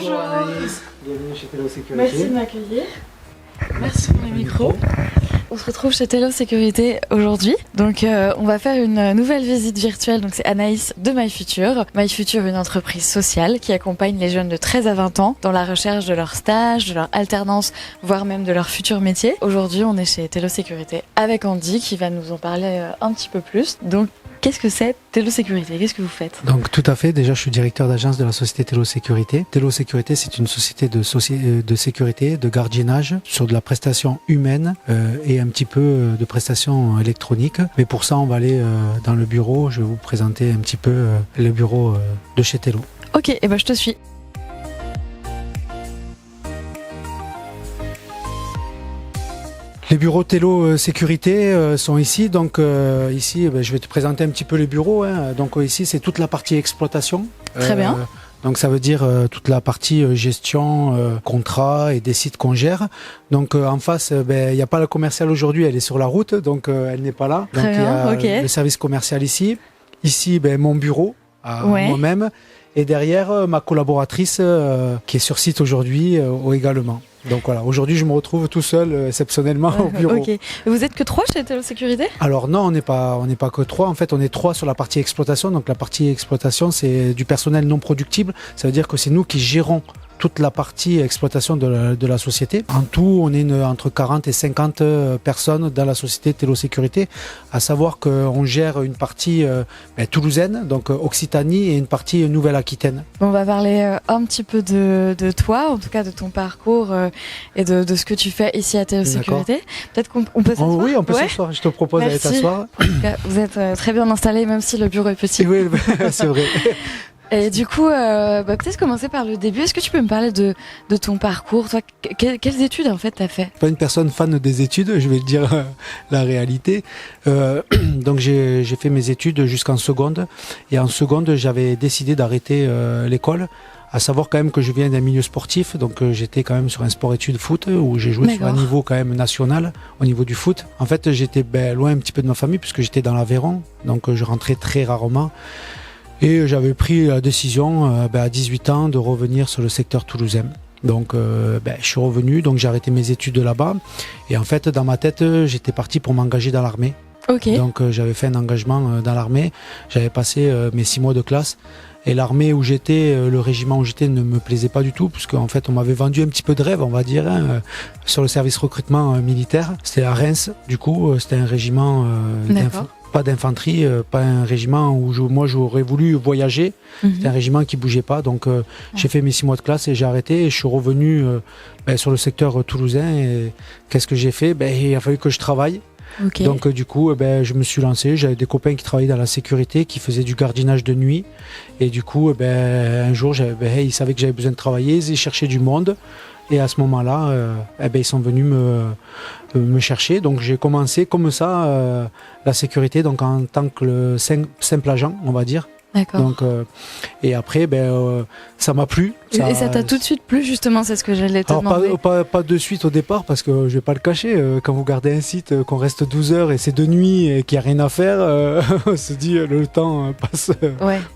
Bonjour Anaïs, bienvenue chez Tello Sécurité. Merci de m'accueillir. Merci pour les micros. On se retrouve chez Tello Sécurité aujourd'hui. Donc on va faire une nouvelle visite virtuelle. Donc c'est Anaïs de MyFuture. MyFuture, une entreprise sociale qui accompagne les jeunes de 13 à 20 ans dans la recherche de leur stage, de leur alternance, voire même de leur futur métier. Aujourd'hui, on est chez Tello Sécurité avec Andy qui va nous en parler un petit peu plus. Donc qu'est-ce que c'est Tello Sécurité? Qu'est-ce que vous faites? Donc tout à fait, déjà je suis directeur d'agence de la société Tello Sécurité. Tello Sécurité, c'est une société de sécurité, de gardiennage sur de la prestation humaine et un petit peu de prestations électroniques. Mais pour ça, on va aller dans le bureau. Je vais vous présenter un petit peu le bureau de chez Tello. Ok, et ben je te suis. Les bureaux Tello Sécurité sont ici, donc ici je vais te présenter un petit peu les bureaux. Donc ici c'est toute la partie exploitation. Très bien. Donc ça veut dire toute la partie gestion, contrat et des sites qu'on gère. Donc en face, il n'y a pas la commerciale aujourd'hui, elle est sur la route, donc elle n'est pas là. Donc Très bien, il y a le service commercial ici. Ici mon bureau à moi-même. Et derrière ma collaboratrice qui est sur site aujourd'hui également. Donc voilà, aujourd'hui je me retrouve tout seul exceptionnellement au bureau. Ok. Et vous êtes que 3 chez Tello Sécurité? Alors non, on n'est pas que 3. En fait, on est 3 sur la partie exploitation. Donc la partie exploitation, c'est du personnel non productible. Ça veut dire que c'est nous qui gérons toute la partie exploitation de la société. En tout, on est entre 40 et 50 personnes dans la société Tello Sécurité, à savoir qu'on gère une partie toulousaine, donc Occitanie, et une partie Nouvelle-Aquitaine. On va parler un petit peu de toi, en tout cas de ton parcours et de ce que tu fais ici à Tello Sécurité. Peut-être qu'on peut s'asseoir. Oui, on peut s'asseoir. Je te propose d'aller t'asseoir. Vous êtes très bien installé, même si le bureau est petit. Oui, c'est vrai. Et du coup, peut-être commencer par le début. Est-ce que tu peux me parler de ton parcours? Toi, quelles études en fait t'as fait? Pas une personne fan des études, je vais te dire la réalité. Donc j'ai fait mes études jusqu'en seconde. Et en seconde, j'avais décidé d'arrêter l'école. À savoir quand même que je viens d'un milieu sportif, donc j'étais quand même sur un sport-études foot où j'ai joué sur un niveau quand même national au niveau du foot. En fait, j'étais loin un petit peu de ma famille puisque j'étais dans l'Aveyron, donc je rentrais très rarement. Et j'avais pris la décision à 18 ans de revenir sur le secteur toulousain. Donc je suis revenu, donc j'ai arrêté mes études là-bas. Et en fait, dans ma tête, j'étais parti pour m'engager dans l'armée. Okay. Donc j'avais fait un engagement dans l'armée. J'avais passé mes 6 mois de classe. Et l'armée où j'étais, le régiment où j'étais ne me plaisait pas du tout, parce qu'en fait on m'avait vendu un petit peu de rêve, on va dire, sur le service recrutement militaire. C'était à Reims, du coup, c'était un régiment pas d'infanterie, pas un régiment où moi j'aurais voulu voyager. C'était un régiment qui bougeait pas, donc j'ai fait mes 6 mois de classe et j'ai arrêté et je suis revenu sur le secteur toulousain. Et qu'est-ce que j'ai fait? Il a fallu que je travaille. Okay. Donc du coup je me suis lancé, j'avais des copains qui travaillaient dans la sécurité, qui faisaient du gardiennage de nuit, et du coup un jour ils savaient que j'avais besoin de travailler, ils cherchaient du monde, et à ce moment-là ils sont venus me chercher. Donc j'ai commencé comme ça la sécurité, donc en tant que simple agent, on va dire. D'accord. Donc, et après, ça m'a plu. Et ça t'a tout de suite plu, justement, c'est ce que j'allais te demander. Pas de suite au départ, parce que je vais pas le cacher, quand vous gardez un site, qu'on reste 12 heures et c'est de nuit et qu'il n'y a rien à faire, on se dit le temps passe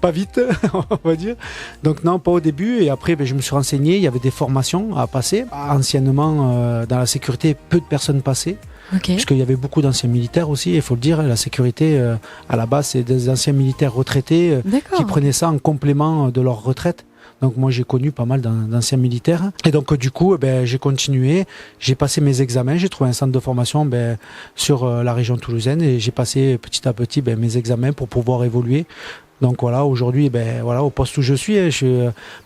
pas vite, on va dire. Donc non, pas au début. Et après, je me suis renseigné, il y avait des formations à passer. Anciennement, dans la sécurité, peu de personnes passaient. Okay. Parce qu'il y avait beaucoup d'anciens militaires aussi, il faut le dire, la sécurité à la base c'est des anciens militaires retraités qui prenaient ça en complément de leur retraite. Donc moi j'ai connu pas mal d'anciens militaires et donc du coup j'ai continué, j'ai passé mes examens, j'ai trouvé un centre de formation sur la région toulousaine et j'ai passé petit à petit mes examens pour pouvoir évoluer. Donc voilà, aujourd'hui, au poste où je suis,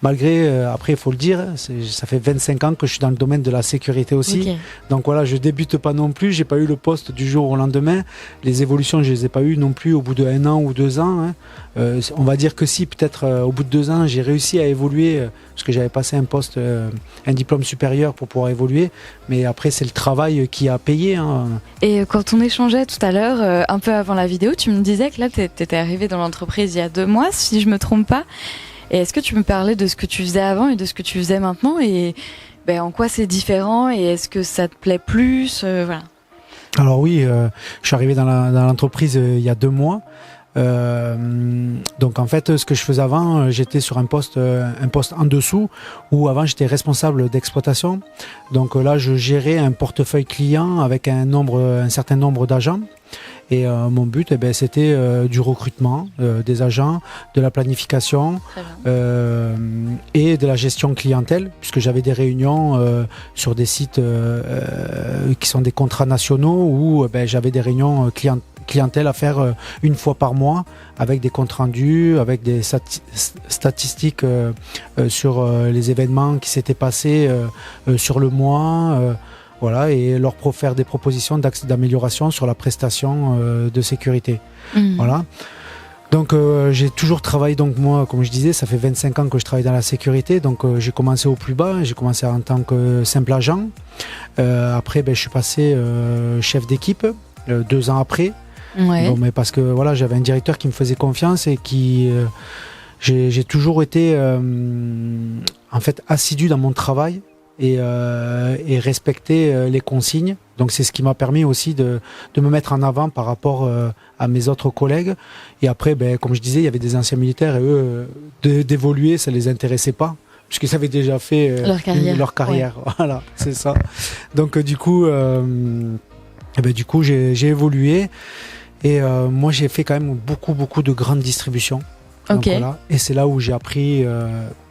malgré, après il faut le dire, ça fait 25 ans que je suis dans le domaine de la sécurité aussi. Okay. Donc voilà, je débute pas non plus, j'ai pas eu le poste du jour au lendemain. Les évolutions, je les ai pas eues non plus au bout de 1 an ou 2 ans. On va dire que si, peut-être au bout de 2 ans, j'ai réussi à évoluer, parce que j'avais passé un diplôme supérieur pour pouvoir évoluer. Mais après, c'est le travail qui a payé. Et quand on échangeait tout à l'heure, un peu avant la vidéo, tu me disais que là, tu étais arrivé dans l'entreprise il y a 2 mois, si je me trompe pas. Et est-ce que tu me parlais de ce que tu faisais avant et de ce que tu faisais maintenant, et en quoi c'est différent, et est-ce que ça te plaît plus, voilà. Alors oui, je suis arrivé dans l'entreprise il y a 2 mois. Donc en fait, ce que je faisais avant, j'étais sur un poste en dessous, où avant j'étais responsable d'exploitation. Donc là, je gérais un portefeuille client avec un certain nombre d'agents. Et mon but, c'était du recrutement des agents, de la planification et de la gestion clientèle, puisque j'avais des réunions sur des sites qui sont des contrats nationaux où j'avais des réunions clientèle à faire une fois par mois avec des comptes rendus, avec des statistiques sur les événements qui s'étaient passés sur le mois. Voilà, et leur faire des propositions d'amélioration sur la prestation de sécurité. Voilà. Donc j'ai toujours travaillé, donc moi, comme je disais, ça fait 25 ans que je travaille dans la sécurité, donc j'ai commencé au plus bas, j'ai commencé en tant que simple agent. Après, je suis passé chef d'équipe 2 ans après. Ouais. Bon, mais parce que voilà, j'avais un directeur qui me faisait confiance et qui... j'ai toujours été en fait assidu dans mon travail. Et respecter les consignes. Donc c'est ce qui m'a permis aussi de me mettre en avant par rapport à mes autres collègues. Et après, comme je disais, il y avait des anciens militaires et eux, d'évoluer, ça les intéressait pas, puisqu'ils avaient déjà fait leur carrière. Ouais. Voilà, c'est ça. Donc du coup, j'ai évolué. Et moi, j'ai fait quand même beaucoup de grandes distributions. Donc, okay. Voilà. Et c'est là où j'ai appris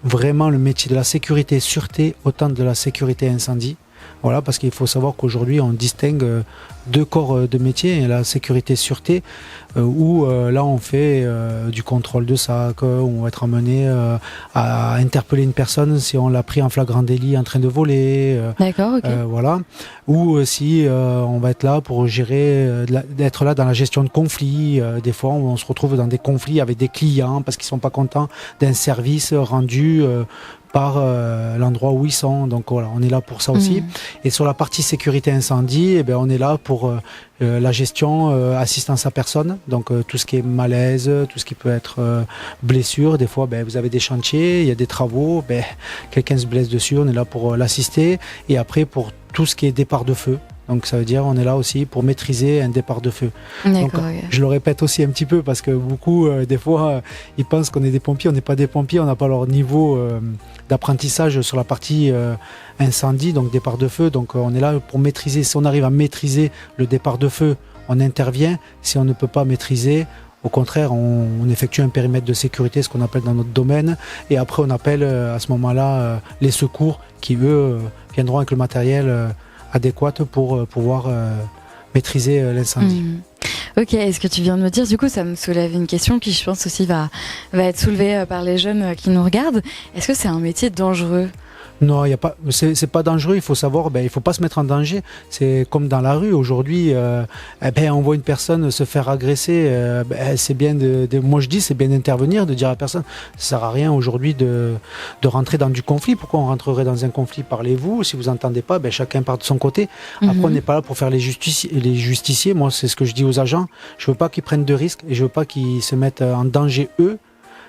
vraiment le métier de la sécurité sûreté, autant de la sécurité incendie. Voilà, parce qu'il faut savoir qu'aujourd'hui on distingue 2 corps de métier, la sécurité sûreté, où là on fait du contrôle de sac, où on va être amené à interpeller une personne si on l'a pris en flagrant délit en train de voler. D'accord, ok. Voilà. Ou si on va être là pour gérer, d'être là dans la gestion de conflits. Des fois on se retrouve dans des conflits avec des clients parce qu'ils sont pas contents d'un service rendu par l'endroit où ils sont. Donc voilà, on est là pour ça aussi. Et sur la partie sécurité incendie, on est là pour la gestion assistance à personne. Donc tout ce qui est malaise, tout ce qui peut être blessure. Des fois, vous avez des chantiers, il y a des travaux, quelqu'un se blesse dessus, on est là pour l'assister. Et après, pour tout ce qui est départ de feu. Donc ça veut dire on est là aussi pour maîtriser un départ de feu. Donc, je le répète aussi un petit peu parce que beaucoup, des fois, ils pensent qu'on est des pompiers. On n'est pas des pompiers, on n'a pas leur niveau d'apprentissage sur la partie incendie, donc départ de feu. Donc on est là pour maîtriser. Si on arrive à maîtriser le départ de feu, on intervient. Si on ne peut pas maîtriser, au contraire, on effectue un périmètre de sécurité, ce qu'on appelle dans notre domaine. Et après, on appelle à ce moment-là les secours qui, eux, viendront avec le matériel adéquate pour pouvoir maîtriser l'incendie. Ok, et ce que tu viens de me dire, du coup, ça me soulève une question qui, je pense aussi, va être soulevée par les jeunes qui nous regardent. Est-ce que c'est un métier dangereux ? Non, y a pas, c'est pas dangereux, il faut savoir, il faut pas se mettre en danger. C'est comme dans la rue, aujourd'hui, on voit une personne se faire agresser, c'est bien moi je dis, c'est bien d'intervenir, de dire à la personne, ça sert à rien aujourd'hui de rentrer dans du conflit. Pourquoi on rentrerait dans un conflit? Parlez-vous, si vous entendez pas, chacun part de son côté. Après, on n'est pas là pour faire les justiciers. Moi, c'est ce que je dis aux agents. Je veux pas qu'ils prennent de risques et je veux pas qu'ils se mettent en danger eux.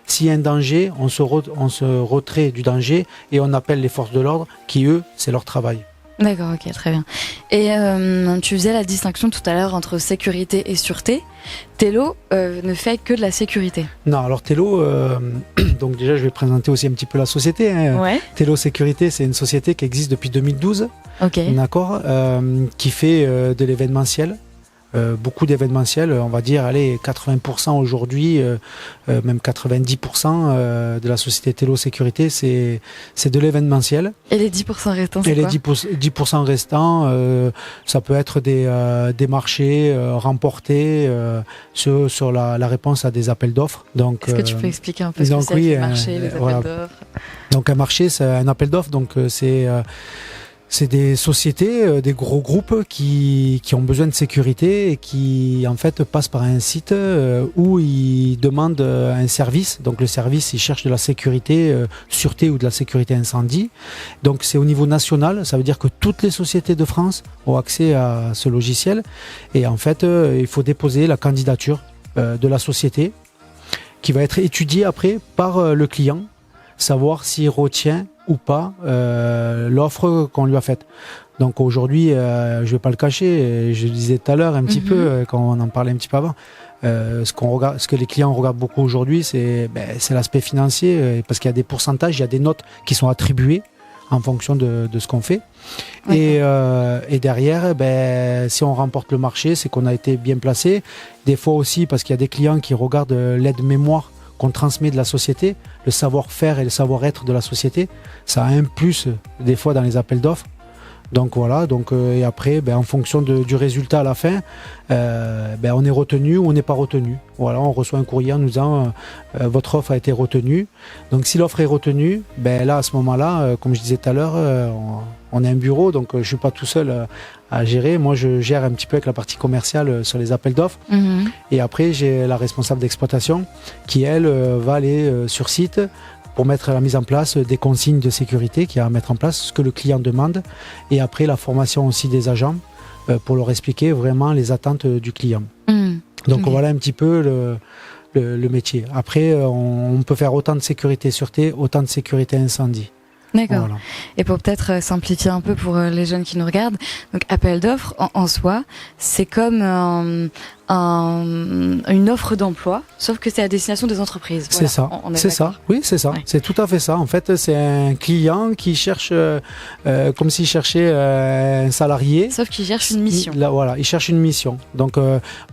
S'il y a un danger, on se retrait du danger et on appelle les forces de l'ordre qui, eux, c'est leur travail. D'accord, ok, très bien. Et tu faisais la distinction tout à l'heure entre sécurité et sûreté. Tello ne fait que de la sécurité. Non, alors Tello, donc déjà je vais présenter aussi un petit peu la société. Ouais. Tello Sécurité, c'est une société qui existe depuis 2012, d'accord, qui fait de l'événementiel. Beaucoup d'événementiel, on va dire, 80% aujourd'hui, même 90% de la société Tello Sécurité, c'est de l'événementiel. Et les 10% restants, c'est quoi ? Les 10% restants, ça peut être des marchés remportés sur la réponse à des appels d'offres. Donc, est-ce que tu peux expliquer un peu ce que c'est les marchés, les appels d'offres ? Donc un marché, c'est un appel d'offres, donc c'est des sociétés, des gros groupes qui ont besoin de sécurité et qui en fait passent par un site où ils demandent un service. Donc le service, ils cherchent de la sécurité, sûreté ou de la sécurité incendie. Donc c'est au niveau national, ça veut dire que toutes les sociétés de France ont accès à ce logiciel. Et en fait, il faut déposer la candidature de la société qui va être étudiée après par le client, savoir s'il retient ou pas l'offre qu'on lui a faite. Donc aujourd'hui, je vais pas le cacher, je le disais tout à l'heure un petit peu, quand on en parlait un petit peu avant, ce que les clients regardent beaucoup aujourd'hui, c'est l'aspect financier, parce qu'il y a des pourcentages, il y a des notes qui sont attribuées en fonction de ce qu'on fait. Et derrière, si on remporte le marché, c'est qu'on a été bien placé. Des fois aussi, parce qu'il y a des clients qui regardent l'aide-mémoire qu'on transmet de la société, le savoir-faire et le savoir-être de la société. Ça a un plus, des fois, dans les appels d'offres. Donc voilà, et après, en fonction du résultat à la fin, on est retenu ou on n'est pas retenu. Voilà, on reçoit un courrier en nous disant votre offre a été retenue. Donc si l'offre est retenue, là à ce moment-là, comme je disais tout à l'heure, on a un bureau, donc je suis pas tout seul à gérer. Moi, je gère un petit peu avec la partie commerciale sur les appels d'offres. Et après, j'ai la responsable d'exploitation qui, elle, va aller sur site pour mettre la mise en place des consignes de sécurité qu'il y a à mettre en place, ce que le client demande, et après la formation aussi des agents pour leur expliquer vraiment les attentes du client. Donc voilà un petit peu le métier. Après, on peut faire autant de sécurité sûreté, autant de sécurité incendie. D'accord. Voilà. Et pour peut-être simplifier un peu pour les jeunes qui nous regardent, donc appel d'offres en soi, c'est comme une offre d'emploi, sauf que c'est à destination des entreprises. C'est ça. C'est ça. Oui, c'est ça. Ouais. C'est tout à fait ça. En fait, c'est un client qui cherche, comme s'il cherchait un salarié. Sauf qu'il cherche une mission. Voilà, il cherche une mission. Donc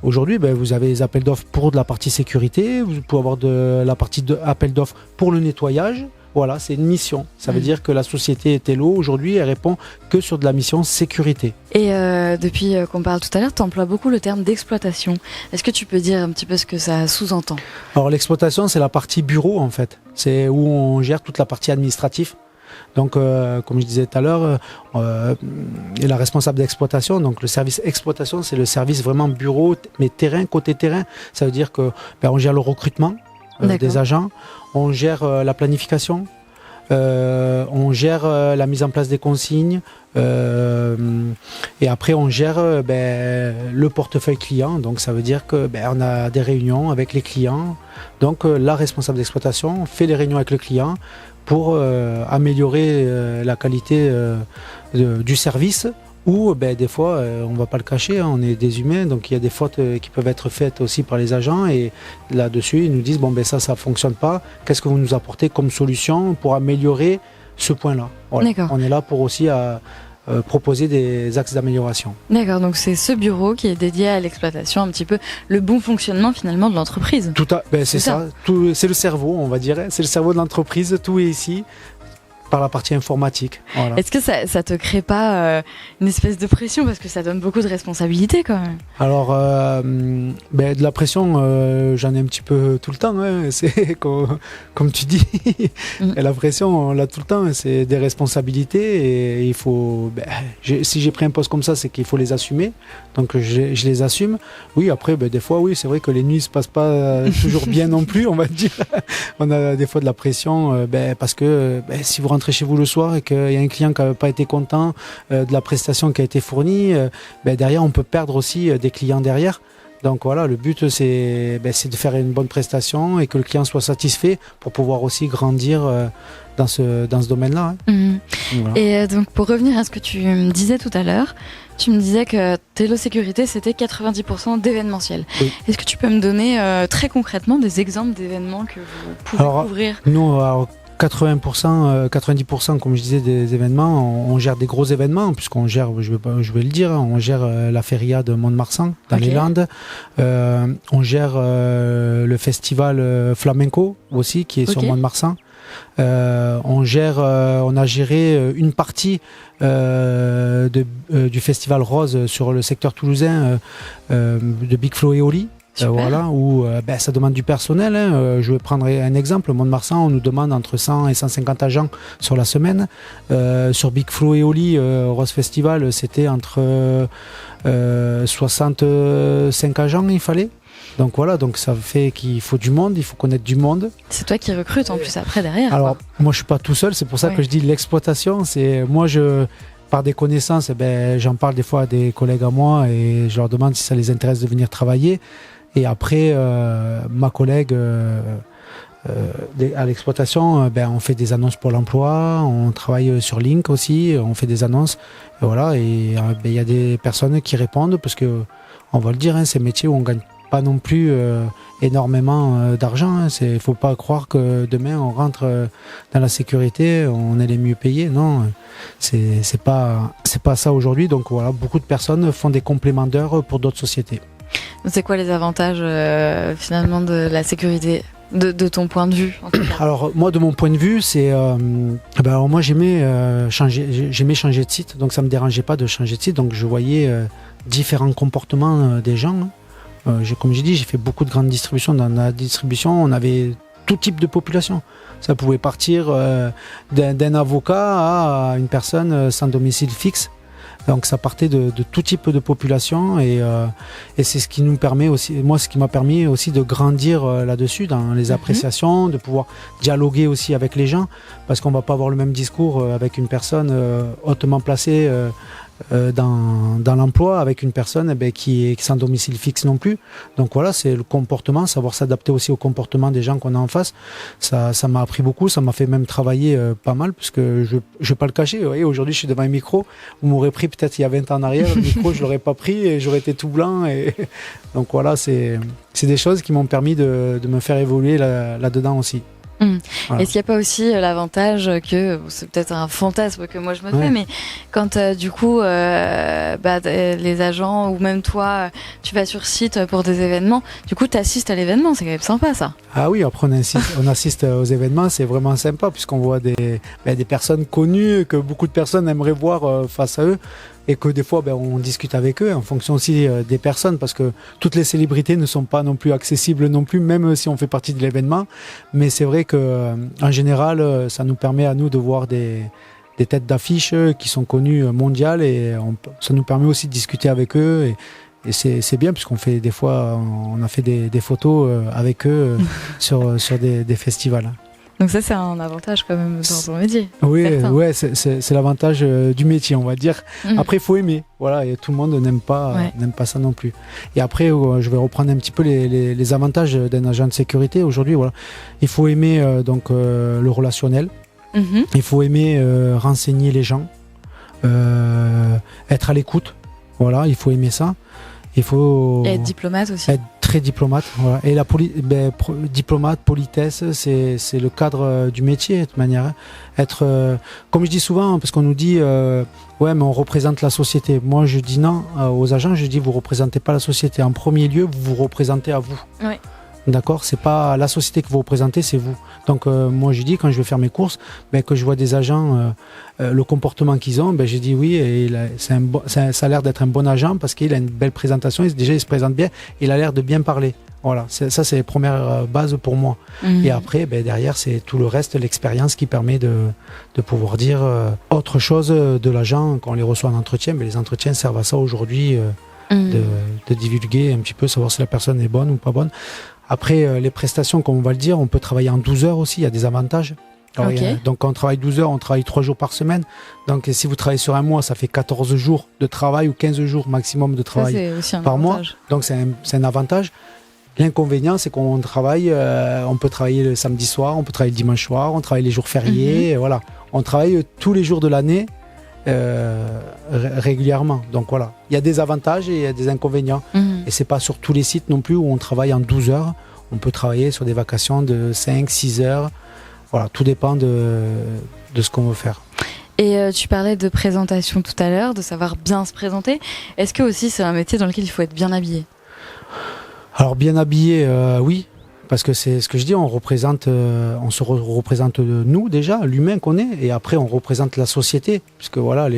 aujourd'hui, vous avez les appels d'offres pour de la partie sécurité. Vous pouvez avoir de la partie appel d'offres pour le nettoyage. Voilà, c'est une mission. Ça veut dire que la société Tello, aujourd'hui, elle répond que sur de la mission sécurité. Et depuis qu'on parle tout à l'heure, tu emploies beaucoup le terme d'exploitation. Est-ce que tu peux dire un petit peu ce que ça sous-entend ? Alors l'exploitation, c'est la partie bureau en fait. C'est où on gère toute la partie administrative. Donc, comme je disais tout à l'heure, la responsable d'exploitation, donc le service exploitation, c'est le service vraiment bureau, mais terrain, côté terrain. Ça veut dire que on gère le recrutement des agents, on gère la planification, on gère la mise en place des consignes, et après on gère le portefeuille client. Donc ça veut dire que on a des réunions avec les clients. Donc la responsable d'exploitation fait les réunions avec le client pour améliorer la qualité du service. Ou des fois, on ne va pas le cacher, on est des humains, donc il y a des fautes qui peuvent être faites aussi par les agents, et là-dessus, ils nous disent ça ne fonctionne pas, qu'est-ce que vous nous apportez comme solution pour améliorer ce point-là. Voilà. On est là pour aussi proposer des axes d'amélioration. D'accord, donc c'est ce bureau qui est dédié à l'exploitation, un petit peu le bon fonctionnement finalement de l'entreprise. C'est ça. C'est le cerveau, on va dire, c'est le cerveau de l'entreprise, tout est ici. Par la partie informatique. Voilà. Est-ce que ça te crée pas une espèce de pression, parce que ça donne beaucoup de responsabilités quand même ? Alors, de la pression, j'en ai un petit peu tout le temps. Hein. C'est comme tu dis, et la pression, on l'a tout le temps. C'est des responsabilités, et il faut. Si j'ai pris un poste comme ça, c'est qu'il faut les assumer. Donc je les assume. Oui, après, des fois, oui, c'est vrai que les nuits se passent pas toujours bien non plus, on va dire. On a des fois de la pression, parce que si vous rentrez chez vous le soir et qu'il y a un client qui n'a pas été content de la prestation qui a été fournie, derrière on peut perdre aussi des clients derrière. Donc voilà, le but c'est de faire une bonne prestation et que le client soit satisfait pour pouvoir aussi grandir dans ce domaine-là. Hein. Voilà. Et donc pour revenir à ce que tu me disais tout à l'heure, tu me disais que Tello Sécurité c'était 90% d'événementiel. Oui. Est-ce que tu peux me donner très concrètement des exemples d'événements que vous pouvez couvrir ? Nous, 90%, comme je disais, des événements, on gère des gros événements, puisqu'on gère, je vais le dire, on gère la feria de Mont-de-Marsan dans les Landes, on gère le festival flamenco aussi qui est sur Mont-de-Marsan. On a géré une partie du festival Rose sur le secteur toulousain de Big Flo et Oli. Voilà, où ça demande du personnel. Je vais prendre un exemple. Mont-de-Marsan, on nous demande entre 100 et 150 agents sur la semaine. Sur Big Flo et Oli, Rose Festival, c'était entre 65 agents, il fallait. Donc voilà, donc ça fait qu'il faut du monde, il faut connaître du monde. C'est toi qui recrutes en plus après derrière. Alors, moi je suis pas tout seul, c'est pour ça que je dis l'exploitation. C'est moi par des connaissances, j'en parle des fois à des collègues à moi et je leur demande si ça les intéresse de venir travailler. Et après, ma collègue à l'exploitation, on fait des annonces pour l'emploi, on travaille sur Link aussi, on fait des annonces. Et voilà, et il y a des personnes qui répondent parce que, on va le dire, c'est un métier où on gagne pas non plus énormément d'argent. Il faut pas croire que demain on rentre dans la sécurité, on est les mieux payés. Non, c'est pas ça aujourd'hui. Donc voilà, beaucoup de personnes font des compléments d'heures pour d'autres sociétés. C'est quoi les avantages finalement de la sécurité de ton point de vue en tout cas? Alors moi de mon point de vue c'est alors moi j'aimais changer de site, donc ça me dérangeait pas de changer de site, donc je voyais différents comportements des gens. Comme j'ai dit, j'ai fait beaucoup de grandes distributions. Dans la distribution on avait tout type de population, ça pouvait partir d'un avocat à une personne sans domicile fixe. Donc ça partait de tout type de population et c'est ce qui nous permet aussi, moi ce qui m'a permis aussi de grandir là-dessus dans les appréciations, de pouvoir dialoguer aussi avec les gens, parce qu'on va pas avoir le même discours avec une personne hautement placée dans l'emploi avec une personne qui est sans domicile fixe non plus. Donc voilà, c'est le comportement, savoir s'adapter aussi au comportement des gens qu'on a en face. Ça m'a appris beaucoup, ça m'a fait même travailler pas mal, parce que je vais pas le cacher. Vous voyez, aujourd'hui je suis devant un micro, vous m'aurez pris peut-être il y a 20 ans en arrière, le micro je l'aurais pas pris et j'aurais été tout blanc. Et donc voilà, c'est des choses qui m'ont permis de me faire évoluer là-dedans aussi. Voilà. Est-ce qu'il n'y a pas aussi l'avantage que, c'est peut-être un fantasme que moi je me fais, mais quand du coup les agents ou même toi tu vas sur site pour des événements, du coup tu assistes à l'événement, c'est quand même sympa ça. Ah oui, après on assiste aux événements, c'est vraiment sympa puisqu'on voit des personnes connues que beaucoup de personnes aimeraient voir face à eux. Et que des fois on discute avec eux en fonction aussi des personnes, parce que toutes les célébrités ne sont pas non plus accessibles non plus, même si on fait partie de l'événement. Mais c'est vrai que en général ça nous permet à nous de voir des têtes d'affiche qui sont connues mondiales, et ça nous permet aussi de discuter avec eux, et c'est bien puisqu'on fait des fois, on a fait des photos avec eux sur des festivals. Donc ça c'est un avantage quand même dans ton métier. Oui, c'est l'avantage du métier, on va dire. Après il faut aimer, voilà, et tout le monde n'aime pas ça non plus. Et après je vais reprendre un petit peu les avantages d'un agent de sécurité aujourd'hui. Voilà, il faut aimer le relationnel. Il faut aimer renseigner les gens, être à l'écoute. Voilà, il faut aimer ça. Il faut être diplomate aussi. Être très diplomate, voilà. Et diplomate, politesse, c'est le cadre du métier de toute manière. Être, comme je dis souvent, parce qu'on nous dit ouais, mais on représente la société. Moi, je dis non aux agents. Je dis vous représentez pas la société. En premier lieu, vous vous représentez à vous. Oui. D'accord, c'est pas la société que vous représentez, c'est vous. Donc moi je dis, quand je vais faire mes courses, que je vois des agents, le comportement qu'ils ont, j'ai dit oui, et ça a l'air d'être un bon agent parce qu'il a une belle présentation, déjà il se présente bien, il a l'air de bien parler. Voilà, ça c'est les premières bases pour moi. Et après, derrière c'est tout le reste, l'expérience qui permet de pouvoir dire autre chose de l'agent quand on les reçoit en entretien. Les entretiens servent à ça aujourd'hui, de divulguer un petit peu, savoir si la personne est bonne ou pas bonne. Après, les prestations, comme on va le dire, on peut travailler en 12 heures aussi, il y a des avantages. Alors, donc quand on travaille 12 heures, on travaille 3 jours par semaine. Donc si vous travaillez sur un mois, ça fait 14 jours de travail ou 15 jours maximum de travail par mois. Donc c'est un avantage. L'inconvénient, c'est qu'on travaille, on peut travailler le samedi soir, on peut travailler le dimanche soir, on travaille les jours fériés, voilà. On travaille tous les jours de l'année régulièrement. Donc voilà, il y a des avantages et il y a des inconvénients. Et c'est pas sur tous les sites non plus où on travaille en 12 heures. On peut travailler sur des vacations de 5-6 heures. Voilà, tout dépend de ce qu'on veut faire. Et tu parlais de présentation tout à l'heure, de savoir bien se présenter. Est-ce que aussi c'est un métier dans lequel il faut être bien habillé? Alors bien habillé, oui. Parce que c'est ce que je dis, on se représente nous déjà, l'humain qu'on est, et après on représente la société. Parce que voilà,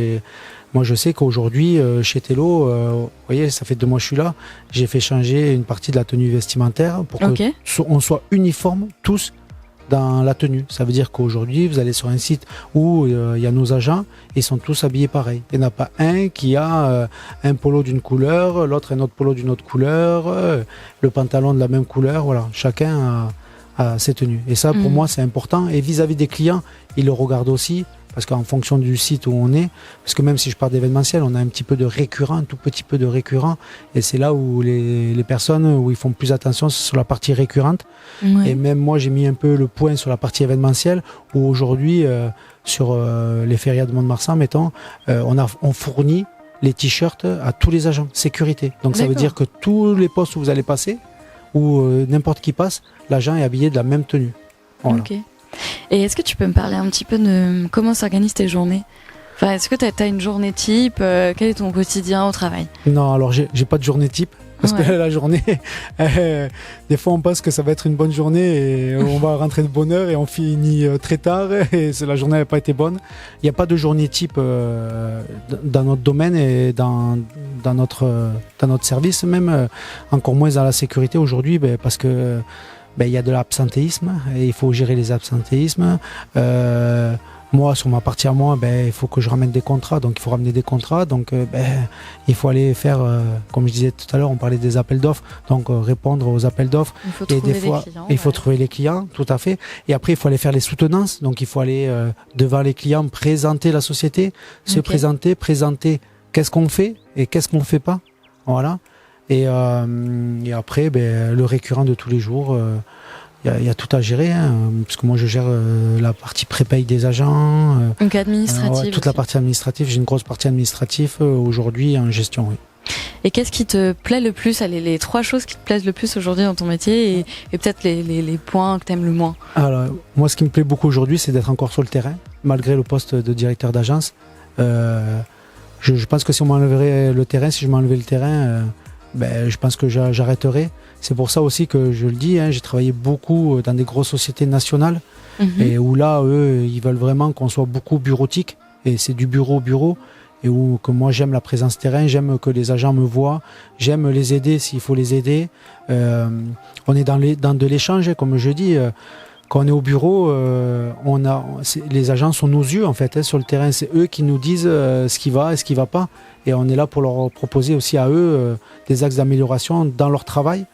moi je sais qu'aujourd'hui, chez Tello, vous voyez, ça fait 2 mois que je suis là, j'ai fait changer une partie de la tenue vestimentaire pour qu'on soit uniforme tous dans la tenue. Ça veut dire qu'aujourd'hui, vous allez sur un site où il y a nos agents, ils sont tous habillés pareil. Il n'y en a pas un qui a un polo d'une couleur, l'autre un autre polo d'une autre couleur, le pantalon de la même couleur. Voilà, chacun a ses tenues. Et ça, pour moi, c'est important. Et vis-à-vis des clients, ils le regardent aussi. Parce qu'en fonction du site où on est, parce que même si je parle d'événementiel, on a un petit peu de récurrent, un tout petit peu de récurrent, et c'est là où les personnes, où ils font plus attention, c'est sur la partie récurrente. Ouais. Et même moi, j'ai mis un peu le point sur la partie événementielle, où aujourd'hui, sur les férias de Mont-de-Marsan, mettons, on fournit les t-shirts à tous les agents sécurité. Donc ça veut dire que tous les postes où vous allez passer, où n'importe qui passe, l'agent est habillé de la même tenue. Voilà. Ok. Et est-ce que tu peux me parler un petit peu de comment s'organisent tes journées ? Enfin, est-ce que tu as une journée type ? Quel est ton quotidien au travail ? Non, alors j'ai pas de journée type. Parce que la journée, des fois on pense que ça va être une bonne journée et on va rentrer de bonne heure et on finit très tard et la journée n'a pas été bonne. Il n'y a pas de journée type dans notre domaine et dans notre service même, encore moins dans la sécurité aujourd'hui, parce que il y a de l'absentéisme et il faut gérer les absentéismes. Moi, sur ma partie à moi, il faut que je ramène des contrats, donc il faut ramener des contrats, donc il faut aller faire, comme je disais tout à l'heure, on parlait des appels d'offres, donc répondre aux appels d'offres. Il faut trouver les clients. Il faut trouver les clients, tout à fait. Et après, il faut aller faire les soutenances, donc il faut aller devant les clients, présenter la société, se présenter qu'est-ce qu'on fait et qu'est-ce qu'on ne fait pas. Voilà. Et après, le récurrent de tous les jours. Il y a tout à gérer, parce que moi je gère la partie pré-paye des agents. Donc administrative. Toute la partie administrative, j'ai une grosse partie administrative aujourd'hui en gestion. Oui. Et qu'est-ce qui te plaît le plus, les 3 choses qui te plaisent le plus aujourd'hui dans ton métier et peut-être les points que tu aimes le moins ? Alors, moi ce qui me plaît beaucoup aujourd'hui, c'est d'être encore sur le terrain, malgré le poste de directeur d'agence. Je pense que si on m'enlevait le terrain, si je m'enlevais le terrain, je pense que j'arrêterais. C'est pour ça aussi que je le dis, j'ai travaillé beaucoup dans des grosses sociétés nationales et où là, eux, ils veulent vraiment qu'on soit beaucoup bureautique et c'est du bureau et où que moi j'aime la présence terrain, j'aime que les agents me voient, j'aime les aider s'il faut les aider. On est dans de l'échange, comme je dis. Quand on est au bureau, les agents sont nos yeux en fait sur le terrain. C'est eux qui nous disent ce qui va et ce qui va pas. Et on est là pour leur proposer aussi à eux des axes d'amélioration dans leur travail.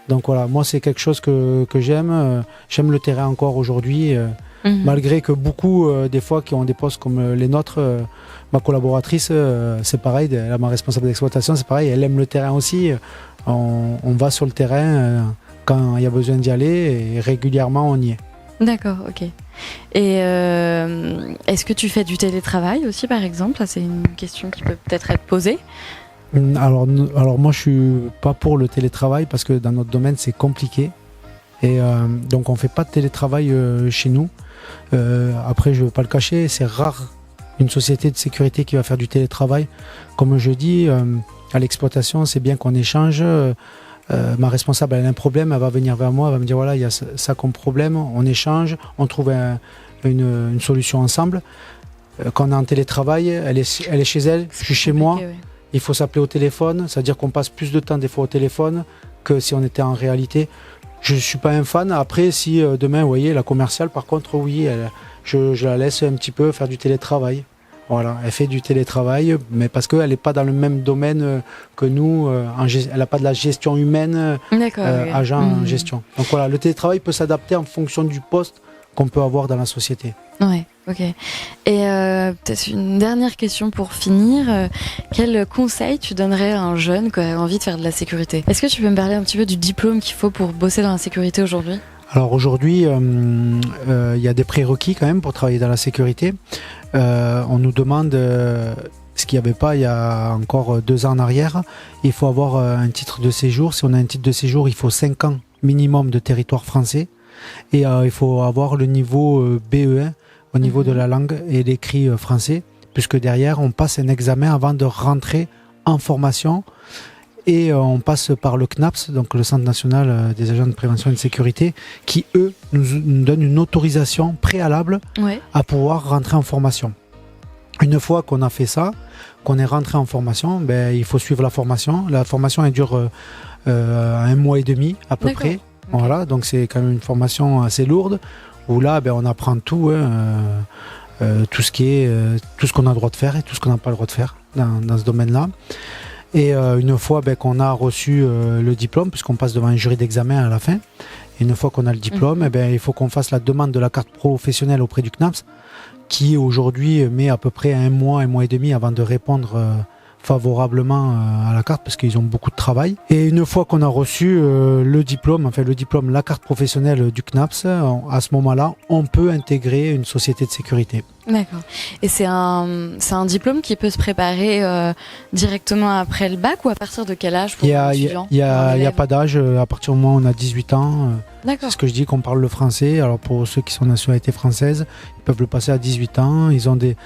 Donc voilà, moi c'est quelque chose que j'aime. J'aime le terrain encore aujourd'hui, malgré que beaucoup, des fois, qui ont des postes comme les nôtres, ma collaboratrice, c'est pareil, ma responsable d'exploitation, c'est pareil, elle aime le terrain aussi. On va sur le terrain quand il y a besoin d'y aller et régulièrement on y est. D'accord, ok. Et est-ce que tu fais du télétravail aussi, par exemple ? C'est une question qui peut peut-être être posée. Alors moi je suis pas pour le télétravail parce que dans notre domaine c'est compliqué et donc on fait pas de télétravail chez nous. Après je veux pas le cacher, c'est rare une société de sécurité qui va faire du télétravail. Comme je dis, à l'exploitation c'est bien qu'on échange. Ma responsable elle a un problème, elle va venir vers moi, elle va me dire voilà il y a ça comme problème, on échange, on trouve une solution ensemble. Quand on est en télétravail, elle est chez elle, je suis chez moi. Ouais. Il faut s'appeler au téléphone, c'est-à-dire qu'on passe plus de temps des fois au téléphone que si on était en réalité. Je ne suis pas un fan. Après, si demain, vous voyez, la commerciale, par contre, oui, je la laisse un petit peu faire du télétravail. Voilà, elle fait du télétravail, mais parce qu'elle n'est pas dans le même domaine que nous. Elle n'a pas de la gestion humaine, agent en gestion. Donc voilà, le télétravail peut s'adapter en fonction du poste qu'on peut avoir dans la société. Ouais, ok. Et peut-être une dernière question pour finir. Quel conseil tu donnerais à un jeune qui a envie de faire de la sécurité ? Est-ce que tu peux me parler un petit peu du diplôme qu'il faut pour bosser dans la sécurité aujourd'hui ? Alors aujourd'hui, il y a des prérequis quand même pour travailler dans la sécurité. On nous demande, ce qu'il n'y avait pas il y a encore 2 ans en arrière, il faut avoir un titre de séjour. Si on a un titre de séjour, il faut 5 ans minimum de territoire français. Et il faut avoir le niveau BE1 au niveau de la langue et l'écrit français, puisque derrière on passe un examen avant de rentrer en formation et on passe par le CNAPS, donc le Centre national des agents de prévention et de sécurité, qui eux nous donnent une autorisation préalable à pouvoir rentrer en formation. Une fois qu'on a fait ça, qu'on est rentré en formation, il faut suivre la formation. La formation elle dure 1 mois et demi à peu près. Okay. Voilà, donc c'est quand même une formation assez lourde où là on apprend tout, tout ce qu'on a le droit de faire et tout ce qu'on n'a pas le droit de faire dans ce domaine-là. Et une fois qu'on a reçu le diplôme, puisqu'on passe devant un jury d'examen à la fin, et une fois qu'on a le diplôme, il faut qu'on fasse la demande de la carte professionnelle auprès du CNAPS, qui aujourd'hui met à peu près 1 mois et demi avant de répondre favorablement à la carte, parce qu'ils ont beaucoup de travail. Et une fois qu'on a reçu le diplôme, la carte professionnelle du CNAPS, à ce moment-là, on peut intégrer une société de sécurité. D'accord. Et c'est un diplôme qui peut se préparer directement après le bac ou à partir de quel âge pour un étudiant? Il n'y a pas d'âge. À partir du moment où on a 18 ans, c'est ce que je dis, qu'on parle le français. Alors pour ceux qui sont de nationalité française, ils peuvent le passer à 18 ans. Ils ont des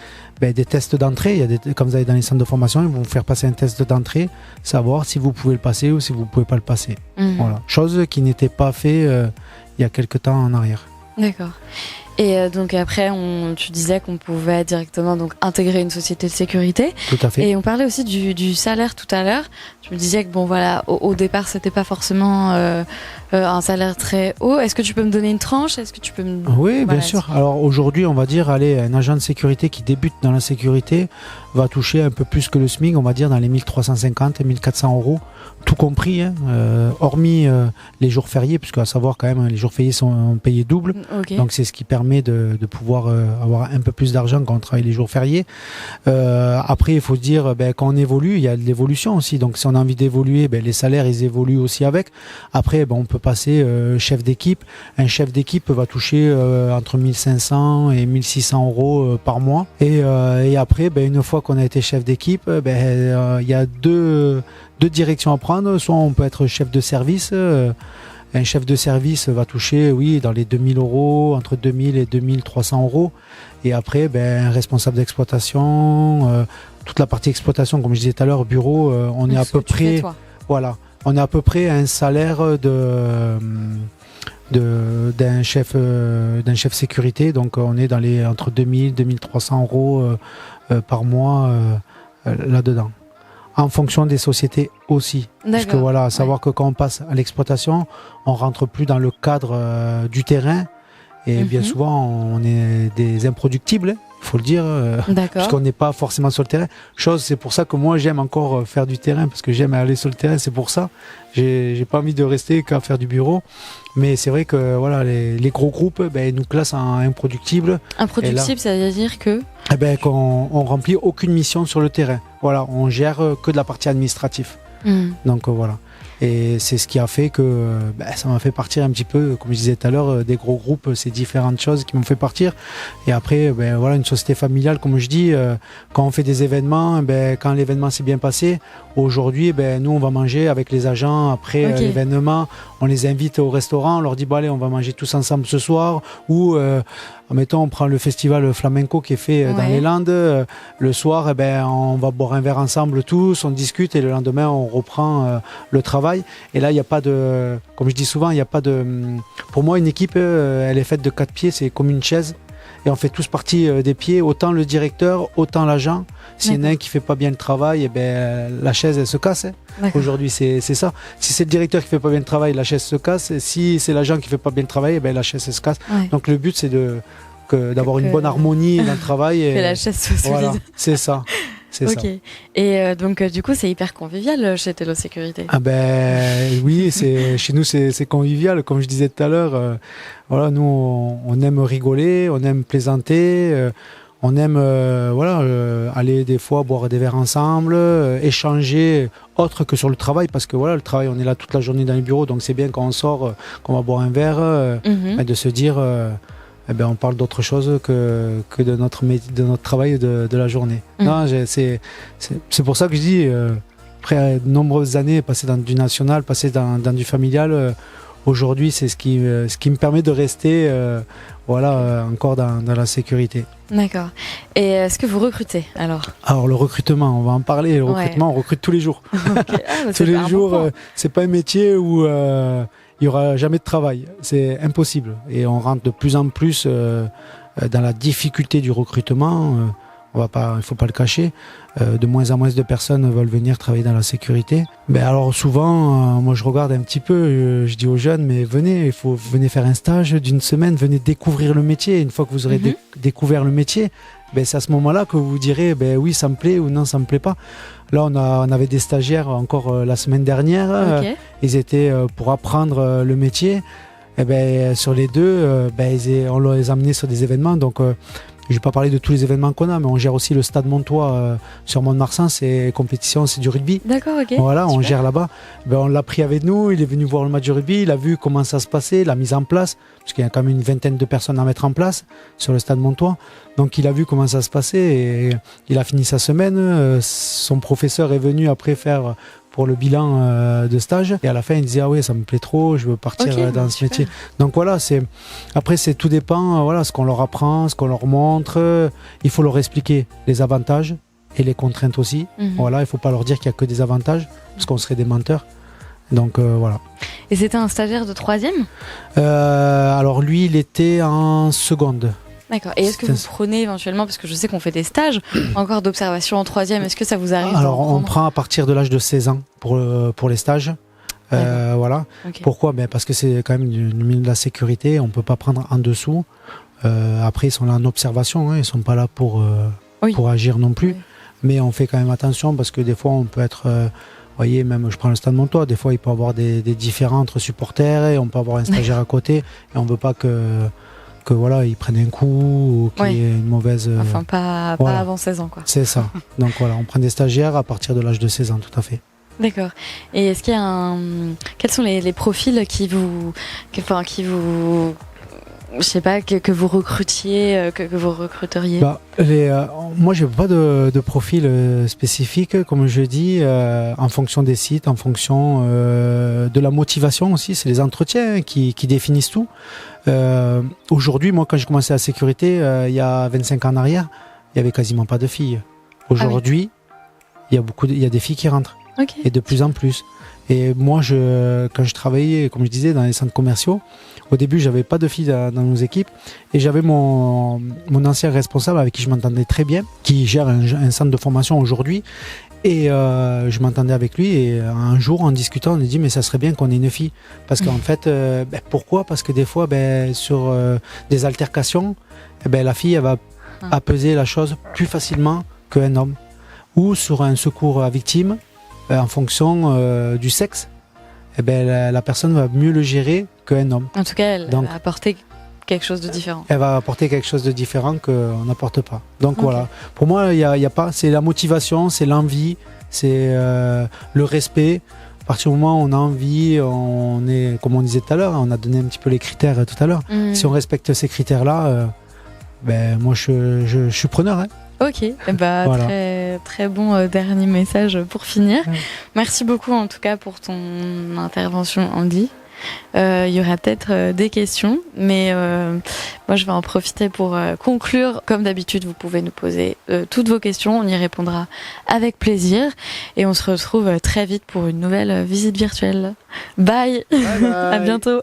tests d'entrée. Comme vous avez dans les centres de formation, ils vont vous faire passer un test d'entrée, savoir si vous pouvez le passer ou si vous ne pouvez pas le passer. Voilà. Chose qui n'était pas faite il y a quelques temps en arrière. D'accord. Et donc après, tu disais qu'on pouvait directement donc intégrer une société de sécurité. Tout à fait. Et on parlait aussi du salaire tout à l'heure. Tu me disais que bon voilà, au départ, c'était pas forcément un salaire très haut. Est-ce que tu peux me donner une tranche? Est-ce que tu peux me... Oui, bien sûr. Alors aujourd'hui, on va dire, un agent de sécurité qui débute dans la sécurité va toucher un peu plus que le SMIC, on va dire dans les 1350 et 1400 euros, tout compris, hormis les jours fériés, puisque à savoir quand même, les jours fériés sont payés double. Okay. Donc c'est ce qui permet de pouvoir avoir un peu plus d'argent quand on travaille les jours fériés. Après, il faut se dire, quand on évolue, il y a de l'évolution aussi. Donc si on a envie d'évoluer, les salaires, ils évoluent aussi avec. Après, on peut passer chef d'équipe. Un chef d'équipe va toucher entre 1500 et 1600 euros par mois. Et après, une fois qu'on a été chef d'équipe, il y a deux directions à prendre. Soit on peut être chef de service. Un chef de service va toucher, dans les 2000 euros, entre 2000 et 2300 euros. Et après, un responsable d'exploitation, toute la partie exploitation, comme je disais tout à l'heure, bureau, on est à peu près, on est à peu près à un salaire d'un chef sécurité. Donc on est dans entre 2000 2300 euros par mois là-dedans. En fonction des sociétés aussi. Parce que savoir que quand on passe à l'exploitation, on rentre plus dans le cadre du terrain. Et bien souvent, on est des improductibles, il faut le dire, puisqu'on n'est pas forcément sur le terrain. C'est pour ça que moi, j'aime encore faire du terrain, parce que j'aime aller sur le terrain, c'est pour ça. J'ai pas envie de rester qu'à faire du bureau. Mais c'est vrai que les gros groupes nous classent en improductibles. Improductible, ça veut dire que qu'on remplit aucune mission sur le terrain. Voilà, on gère que de la partie administrative. Donc voilà. Et c'est ce qui a fait que ça m'a fait partir un petit peu, comme je disais tout à l'heure, des gros groupes, c'est différentes choses qui m'ont fait partir. Et après, une société familiale, comme je dis, quand on fait des événements, quand l'événement s'est bien passé, aujourd'hui, nous, on va manger avec les agents après l'événement. On les invite au restaurant, on leur dit, allez, on va manger tous ensemble ce soir. Ou, mettons, on prend le festival flamenco qui est fait dans les Landes. Le soir, on va boire un verre ensemble tous, on discute et le lendemain, on reprend le travail. Et là, il n'y a pas de... Comme je dis souvent, il n'y a pas de... Pour moi, une équipe, elle est faite de 4 pieds, c'est comme une chaise. Et on fait tous partie des pieds, autant le directeur, autant l'agent. S'il y en a un qui ne fait pas bien le travail, la chaise, elle se casse. Aujourd'hui, c'est ça. Si c'est le directeur qui ne fait pas bien le travail, la chaise se casse. Et si c'est l'agent qui ne fait pas bien le travail, la chaise se casse. Donc le but, c'est d'avoir une bonne harmonie dans le travail. Que la chaise soit solide. Voilà, c'est ça. C'est ça. Et donc du coup c'est hyper convivial chez Tello Sécurité. Oui, chez nous c'est convivial, comme je disais tout à l'heure. Nous on aime rigoler, on aime plaisanter, on aime aller des fois boire des verres ensemble, échanger autre que sur le travail, parce que le travail, on est là toute la journée dans les bureaux, donc c'est bien quand on sort, qu'on va boire un verre, de se dire on parle d'autre chose que de notre travail de la journée. Non, c'est pour ça que je dis, après de nombreuses années passées dans du national, passées dans du familial, aujourd'hui c'est ce qui me permet de rester encore dans la sécurité. D'accord. Et est-ce que vous recrutez alors le recrutement, on va en parler. Le recrutement, on recrute tous les jours. Tous les jours, c'est pas un métier où il n'y aura jamais de travail, c'est impossible. Et on rentre de plus en plus dans la difficulté du recrutement. Il ne faut pas le cacher. De moins en moins de personnes veulent venir travailler dans la sécurité. Alors souvent, moi je regarde un petit peu, je dis aux jeunes, mais venez faire un stage d'une semaine, venez découvrir le métier. Une fois que vous aurez découvert le métier, c'est à ce moment-là que vous vous direz oui, ça me plaît ou non, ça me plaît pas. Là, on avait des stagiaires encore la semaine dernière. Ils étaient pour apprendre le métier. Sur les deux, on les a amenés sur des événements. Donc, Je vais pas parler de tous les événements qu'on a, mais on gère aussi le stade Montois sur Mont-de-Marsan, c'est compétition, c'est du rugby. D'accord, ok. Voilà, super. On gère là-bas. On l'a pris avec nous, il est venu voir le match de rugby, il a vu comment ça se passait, la mise en place, parce qu'il y a quand même une vingtaine de personnes à mettre en place sur le stade Montois. Donc il a vu comment ça se passait et il a fini sa semaine. Son professeur est venu après faire pour le bilan de stage et à la fin il disait ah oui ça me plaît trop, je veux partir dans ce métier. Donc voilà, après c'est tout dépend, voilà, ce qu'on leur apprend, ce qu'on leur montre, il faut leur expliquer les avantages et les contraintes aussi. Voilà, il faut pas leur dire qu'il y a que des avantages parce qu'on serait des menteurs. Donc voilà. Et c'était un stagiaire de 3e alors lui il était en seconde. D'accord. Et est-ce que vous prenez éventuellement, parce que je sais qu'on fait des stages, encore d'observation en 3e, est-ce que ça vous arrive? Alors on prend à partir de l'âge de 16 ans pour les stages. Voilà. Okay. Pourquoi? Parce que c'est quand même du milieu de la sécurité, on ne peut pas prendre en dessous. Après ils sont là en observation, hein, ils ne sont pas là pour agir non plus. Oui. Mais on fait quand même attention parce que des fois on peut être... vous voyez, même je prends le stade Montois, des fois il peut y avoir des différends entre supporters et on peut avoir un stagiaire à côté et on ne veut pas que voilà, ils prennent un coup ou qu'il y ait une mauvaise... Enfin, pas avant 16 ans, quoi. C'est ça. Donc voilà, on prend des stagiaires à partir de l'âge de 16 ans, tout à fait. D'accord. Et est-ce qu'il y a quels sont les profils qui vous... je sais pas, que vous recrutiez, que vous recruteriez? Moi, je n'ai pas de profil spécifique, comme je dis, en fonction des sites, en fonction de la motivation aussi. C'est les entretiens qui définissent tout. Aujourd'hui, moi, quand j'ai commencé la sécurité, il y a 25 ans en arrière, il n'y avait quasiment pas de filles. Aujourd'hui, il y a des filles qui rentrent. Et de plus en plus. Et moi, quand je travaillais, comme je disais, dans les centres commerciaux, au début, j'avais pas de filles dans nos équipes et j'avais mon ancien responsable avec qui je m'entendais très bien, qui gère un centre de formation aujourd'hui. Et je m'entendais avec lui et un jour, en discutant, on a dit mais ça serait bien qu'on ait une fille. Parce qu'en fait, pourquoi? Parce que des fois, sur des altercations, la fille elle va apaiser la chose plus facilement qu'un homme. Ou sur un secours à victime, en fonction du sexe, la personne va mieux le gérer qu'un homme. En tout cas, elle va apporter quelque chose de différent. Elle va apporter quelque chose de différent qu'on n'apporte pas. Donc voilà, pour moi, il y a pas. C'est la motivation, c'est l'envie, c'est le respect. À partir du moment où on a envie, on est, comme on disait tout à l'heure, on a donné un petit peu les critères tout à l'heure. Si on respecte ces critères-là, moi je suis preneur. Hein. Ok, voilà. très, très bon dernier message pour finir. Merci beaucoup en tout cas pour ton intervention, Andy. Il y aura peut-être des questions, mais moi je vais en profiter pour conclure. Comme d'habitude, vous pouvez nous poser toutes vos questions, on y répondra avec plaisir et on se retrouve très vite pour une nouvelle visite virtuelle. Bye, bye, bye. À bientôt.